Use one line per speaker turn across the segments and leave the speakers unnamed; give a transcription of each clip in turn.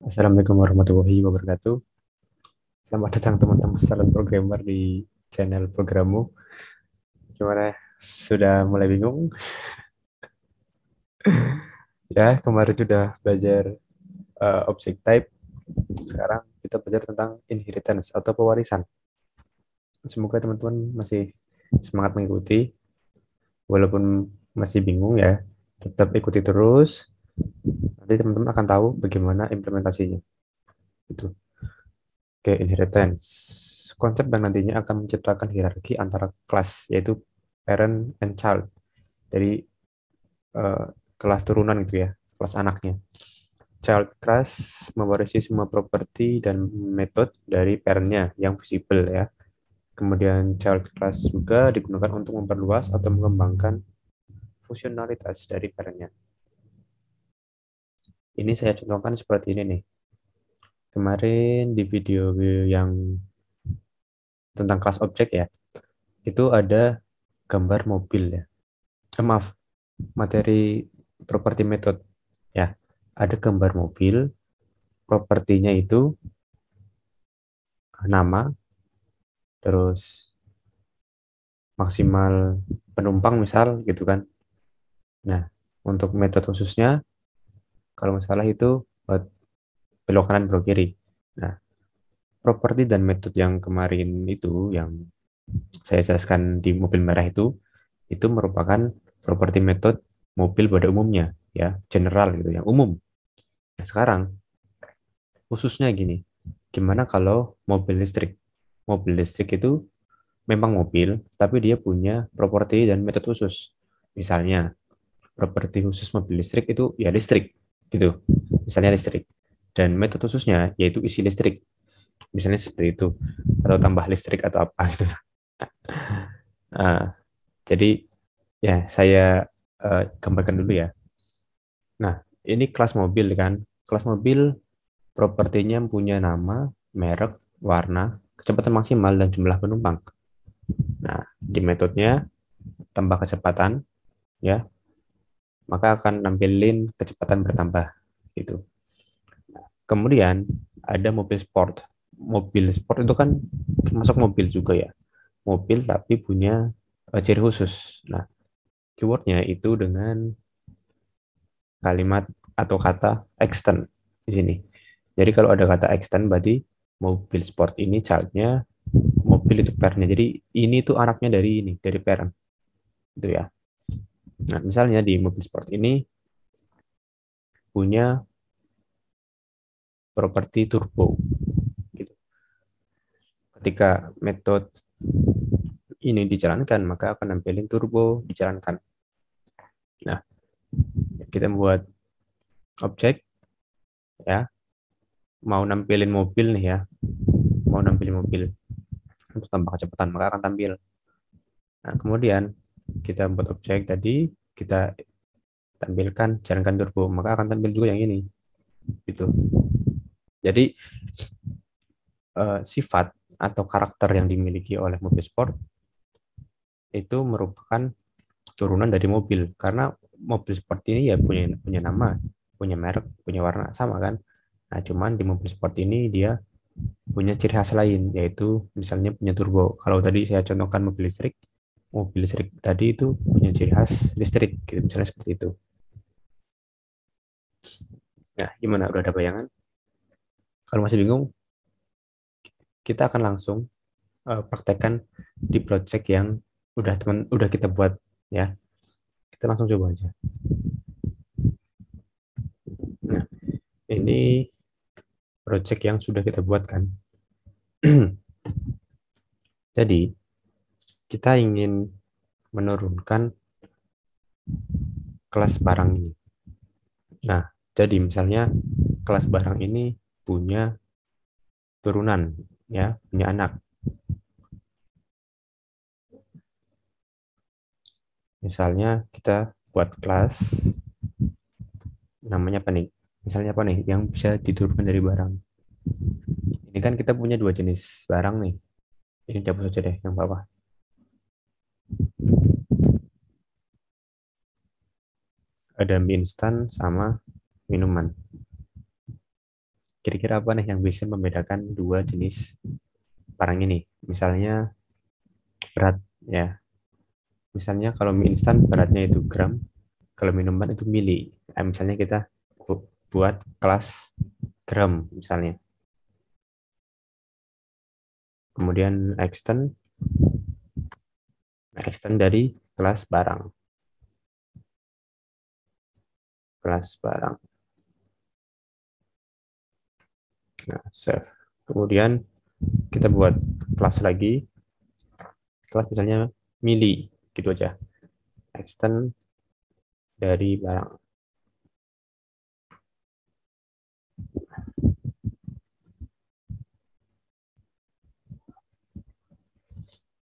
Assalamualaikum warahmatullahi wabarakatuh. Selamat datang teman-teman calon programmer di channel programmu. Gimana? Sudah mulai bingung? Ya, kemarin sudah belajar object type. Sekarang kita belajar tentang inheritance atau pewarisan. Semoga teman-teman masih semangat mengikuti. Walaupun masih bingung ya, tetap ikuti terus. Nanti teman-teman akan tahu bagaimana implementasinya. Itu. Oke, inheritance. Konsep yang nantinya akan menciptakan hierarki antara kelas, yaitu parent and child. Dari eh, kelas turunan gitu ya, kelas anaknya. Child class mewarisi semua properti dan metode dari parentnya yang visible ya. Kemudian child class juga digunakan untuk memperluas atau mengembangkan fungsionalitas dari parentnya. Ini saya contohkan seperti ini nih. Kemarin di video yang tentang kelas objek ya, itu ada gambar mobil ya. Maaf, materi properti method ya. Ada gambar mobil, propertinya itu nama, terus maksimal penumpang misal gitu kan. Nah, untuk metode khususnya kalau masalah itu belok kanan belok kiri. Nah, properti dan metode yang kemarin itu yang saya jelaskan di mobil merah itu merupakan properti metode mobil pada umumnya ya, general gitu yang umum. Nah, sekarang khususnya gini. Gimana kalau mobil listrik? Mobil listrik itu memang mobil, tapi dia punya properti dan metode khusus. Misalnya, properti khusus mobil listrik itu ya listrik, gitu. Misalnya listrik. Dan metode khususnya yaitu isi listrik. Misalnya seperti itu. Atau tambah listrik atau apa gitu. Nah, jadi ya saya gambarkan dulu ya. Nah, ini kelas mobil kan. Kelas mobil propertinya punya nama, merek, warna, kecepatan maksimal, dan jumlah penumpang. Nah, di metodenya tambah kecepatan, ya, maka akan nampilin kecepatan bertambah gitu. Kemudian ada mobil sport. Mobil sport itu kan termasuk mobil juga ya. Mobil tapi punya ciri khusus. Nah, keywordnya itu dengan kalimat atau kata extend di sini. Jadi kalau ada kata extend berarti mobil sport ini childnya, mobil itu parentnya. Jadi ini tuh anaknya dari ini, dari parent. Itu ya. Nah, misalnya di mobil sport ini punya properti turbo. Gitu. Ketika metode ini dijalankan, maka akan nampilin turbo dijalankan. Nah, kita membuat objek ya, mau nampilin mobil nih ya, mau nampilin mobil untuk tambah kecepatan, maka akan tampil. Nah, kemudian kita buat objek tadi, kita tampilkan jalankan turbo, maka akan tampil juga yang ini. Gitu. Jadi sifat atau karakter yang dimiliki oleh mobil sport itu merupakan turunan dari mobil karena mobil sport ini ya punya punya nama, punya merek, punya warna sama kan. Nah, cuman di mobil sport ini dia punya ciri khas lain yaitu misalnya punya turbo. Kalau tadi saya contohkan mobil listrik tadi itu punya ciri khas listrik gitu misalnya seperti itu. Nah, gimana udah ada bayangan? Kalau masih bingung, kita akan langsung praktekkan di project yang udah kita buat ya. Kita langsung coba aja. Nah, ini project yang sudah kita buat kan. Jadi, kita ingin menurunkan kelas barang ini. Nah, jadi misalnya kelas barang ini punya turunan, ya, punya anak. Misalnya kita buat kelas, namanya apa nih? Misalnya apa nih yang bisa diturunkan dari barang? Ini kan kita punya dua jenis barang nih. Ini cabut saja deh yang bawah. Ada mie instan sama minuman. Kira-kira apa nih yang bisa membedakan dua jenis barang ini? Misalnya berat ya. Misalnya kalau mie instan beratnya itu gram, kalau minuman itu mili. Misalnya kita buat kelas gram misalnya. Kemudian extend dari kelas barang. Kelas barang. Nah, save. Kemudian kita buat kelas lagi, kelas misalnya mili, gitu aja. Extend dari barang.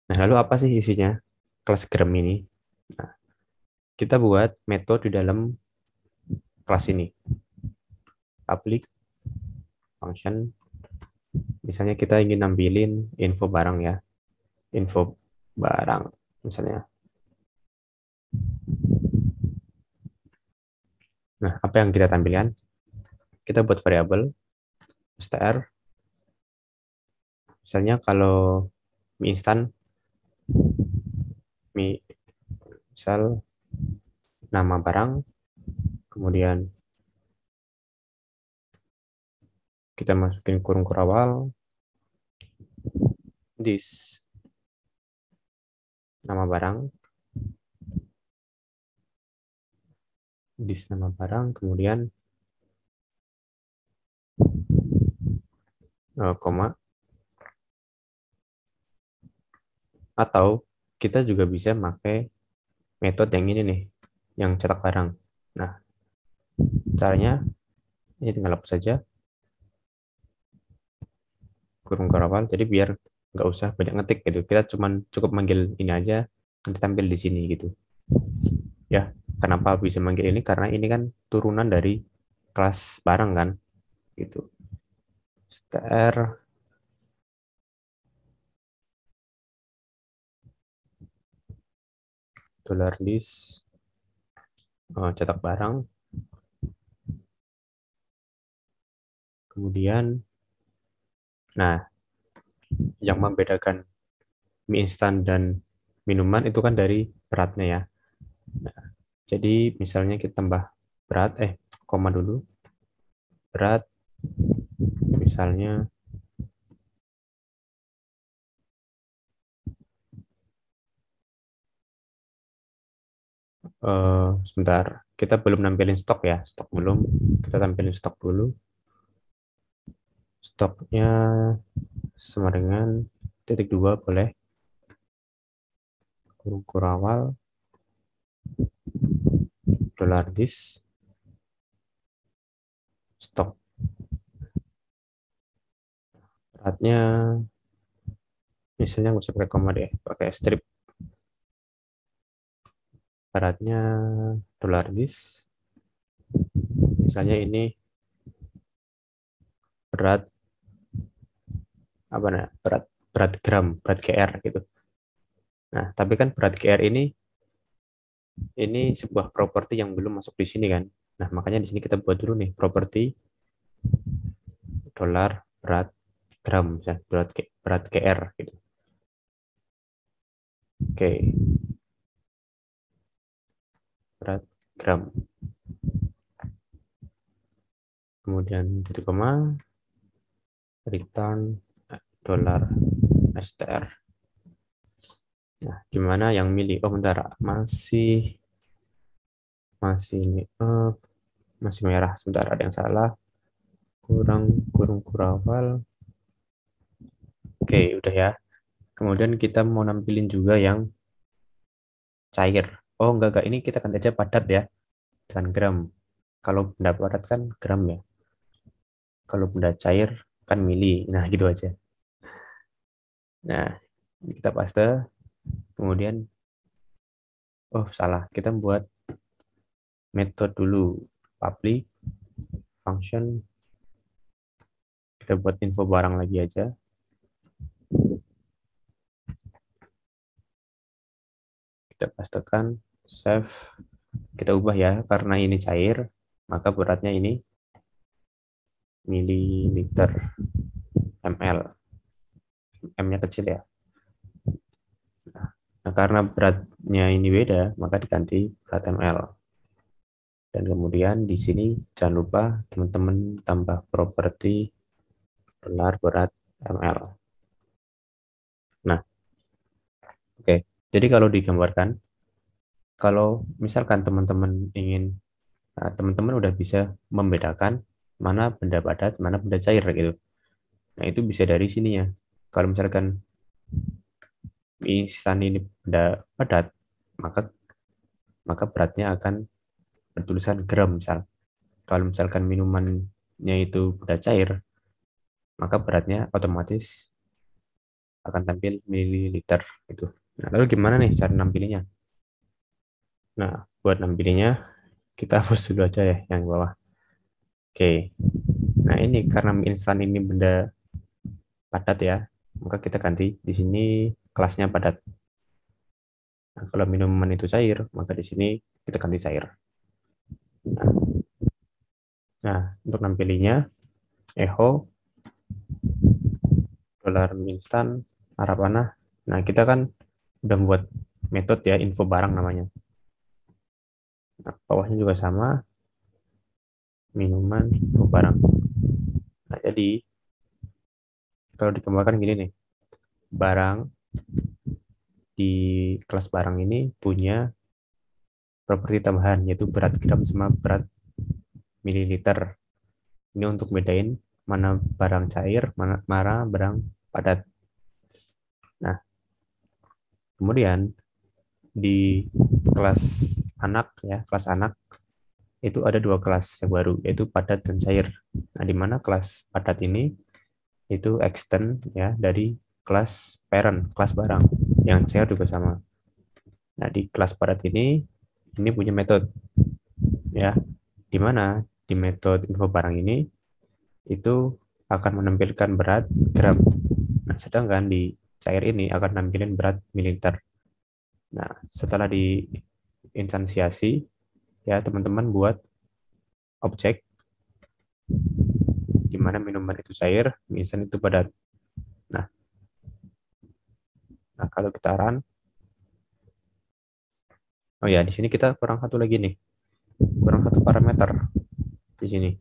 Nah, lalu apa sih isinya kelas gram ini? Nah, kita buat metode di dalam kelas ini. Public function. Misalnya kita ingin nampilin info barang ya. Info barang misalnya. Nah, apa yang kita tampilkan? Kita buat variabel str. Misalnya kalau mie instan, mie misal nama barang, kemudian kita masukin kurung kurawal, this nama barang, kemudian koma, atau kita juga bisa pakai metode yang ini nih, yang cetak barang. Nah, caranya ini tinggal hapus saja kurung kurawal, jadi biar nggak usah banyak ngetik gitu. Kita cukup manggil ini aja, nanti tampil di sini gitu. Ya, kenapa bisa manggil ini? Karena ini kan turunan dari kelas barang kan, gitu. Str $list cetak barang, kemudian nah yang membedakan mie instan dan minuman itu kan dari beratnya ya. Nah, jadi misalnya kita tambah berat, koma dulu, berat, misalnya sebentar, kita belum nampilin stok ya, stok belum, kita tampilin stok dulu. Stoknya sama dengan titik dua boleh, kurung kurawal, $dis, stok. Beratnya misalnya nggak usah pakai koma deh, pakai strip. Beratnya $dis, misalnya ini berat apa nah, berat berat gram, berat GR gitu. Nah, tapi kan berat GR ini sebuah properti yang belum masuk di sini kan. Nah, makanya di sini kita buat dulu nih properti dolar berat gram, misalnya berat GR gitu. Oke, berat gram. Kemudian titik koma, return dolar str. Nah, gimana yang milih? Oh, bentar, masih ini masih merah. Sebentar, ada yang salah. Kurung kurawal. Oke, udah ya. Kemudian kita mau nampilin juga yang cair. Oh, enggak. Ini kita ganti aja padat ya. Dengan gram. Kalau benda padat kan gram ya. Kalau benda cair kan mili. Nah, gitu aja. Nah, kita paste. Kemudian, oh salah. Kita buat metode dulu. Public function. Kita buat info barang lagi aja. Kita pastekan. Save. Kita ubah ya. Karena ini cair, maka beratnya ini mililiter ml. M-nya kecil ya. Nah, karena beratnya ini beda, maka diganti berat ml. Dan kemudian di sini jangan lupa teman-teman tambah properti gelar berat ml. Nah, oke. Jadi kalau digambarkan, kalau misalkan teman-teman ingin, teman-teman udah bisa membedakan mana benda padat, mana benda cair gitu. Nah, itu bisa dari sininya. Kalau misalkan instan ini benda padat, maka beratnya akan bertulisan gram misal. Kalau misalkan minumannya itu benda cair, maka beratnya otomatis akan tampil mililiter itu. Nah, lalu gimana nih cara nampilinnya? Nah, buat nampilinnya kita hapus dulu aja ya yang bawah. Oke. Nah, ini karena mie instan ini benda padat ya, maka kita ganti di sini kelasnya padat. Nah, kalau minuman itu cair, maka di sini kita ganti cair. Nah, untuk nampilinnya echo dolar mie instan arah panah. Nah, kita kan udah buat metode ya, info barang namanya. Nah, bawahnya juga sama, minuman info barang. Nah, jadi kalau dikembangkan gini nih, barang di kelas barang ini punya properti tambahan, yaitu berat gram sama berat mililiter. Ini untuk bedain mana barang cair, mana barang padat. Nah, kemudian di kelas anak ya, kelas anak itu ada dua kelas yang baru, yaitu padat dan cair. Nah, di mana kelas padat ini itu extend ya dari kelas parent, kelas barang. Yang cair juga sama. Nah, di kelas padat ini punya metode ya, di mana di metode info barang ini itu akan menampilkan berat gram. Nah, sedangkan di cair ini akan nampilin berat mililiter. Nah, setelah diinstansiasi ya teman-teman buat objek di mana minuman itu cair, mie instan itu padat. Nah, kalau kita run, oh ya di sini kita kurang satu lagi nih, kurang satu parameter di sini,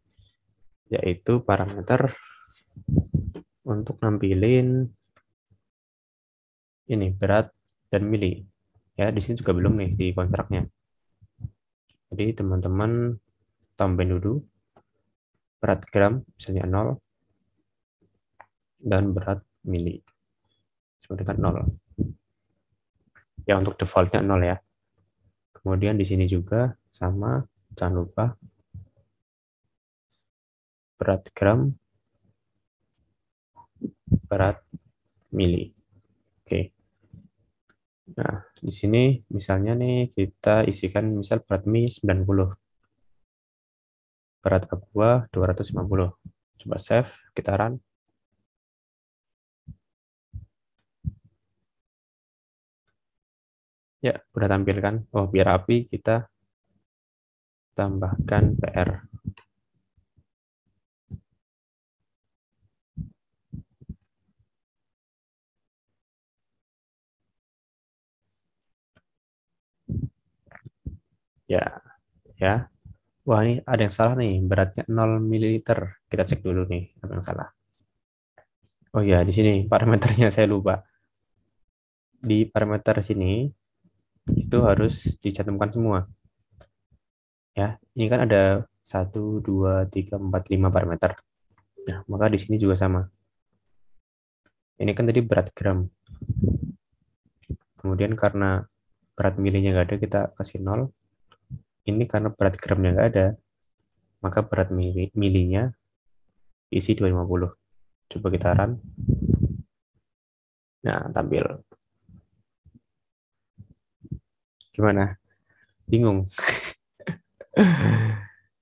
yaitu parameter untuk nampilin ini berat dan mili. Ya di sini juga belum nih di kontraknya. Jadi teman-teman tambahin dulu berat gram misalnya 0 dan berat mili sama dengan 0. Ya untuk defaultnya 0 ya. Kemudian di sini juga sama, jangan lupa berat gram, berat mili. Oke. Nah, di sini misalnya nih kita isikan misal berat mie 90. Berat aqua 250. Coba save, kita run. Ya, udah tampilkan. Oh, biar rapi kita tambahkan PR. Ya, ya. Wah, ini ada yang salah nih. Beratnya 0 ml. Kita cek dulu nih, apa yang salah. Oh ya, di sini parameternya saya lupa. Di parameter sini itu harus dicantumkan semua. Ya, ini kan ada 1, 2, 3, 4, 5 parameter. Nah, maka di sini juga sama. Ini kan tadi berat gram. Kemudian karena berat milinya nggak ada, kita kasih 0. Ini karena berat gramnya nggak ada, maka berat milinya isi 250. Coba kita run. Nah, tampil. Gimana? Bingung?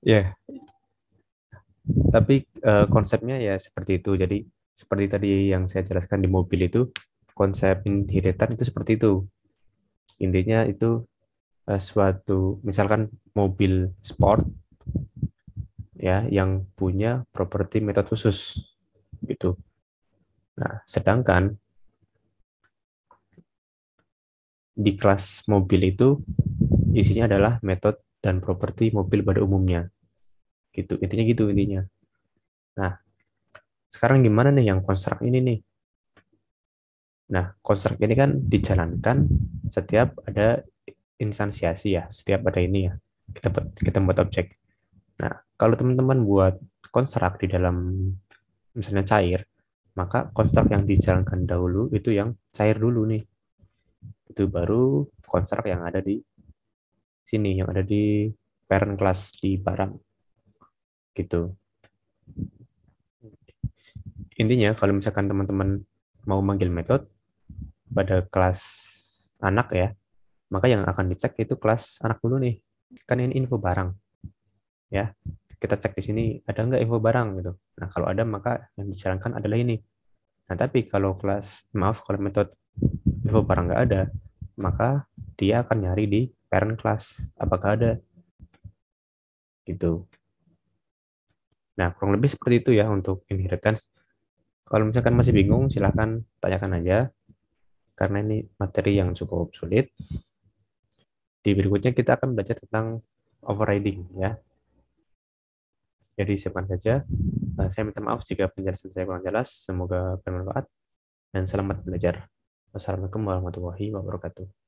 Ya, tapi konsepnya ya seperti itu. Jadi, seperti tadi yang saya jelaskan di mobil itu, konsep inheritan itu seperti itu. Intinya itu suatu, misalkan mobil sport, ya yang punya properti metode khusus gitu. Nah, sedangkan di kelas mobil itu isinya adalah metode dan properti mobil pada umumnya. Gitu. Intinya gitu intinya. Nah, sekarang gimana nih yang konstruk ini nih? Nah, konstruk ini kan dijalankan setiap ada instansiasi ya, setiap ada ini ya. Kita buat objek. Nah, kalau teman-teman buat konstruk di dalam misalnya cair, maka konstruk yang dijalankan dahulu itu yang cair dulu nih. Itu baru konstruk yang ada di sini, yang ada di parent class di barang gitu. Intinya kalau misalkan teman-teman mau manggil metode pada kelas anak ya, maka yang akan dicek itu kelas anak dulu nih. Kan ini info barang ya. Kita cek di sini ada nggak info barang gitu. Nah, kalau ada maka yang dijalankan adalah ini. Nah, tapi kalau kalau metode info barang nggak ada, maka dia akan nyari di parent class apakah ada gitu. Nah, kurang lebih seperti itu ya untuk inheritance. Kalau misalkan masih bingung, silahkan tanyakan aja karena ini materi yang cukup sulit. Di berikutnya kita akan belajar tentang overriding ya. Jadi siapkan saja. Saya minta maaf jika penjelasan saya kurang jelas. Semoga bermanfaat dan selamat belajar. Wassalamualaikum warahmatullahi wabarakatuh.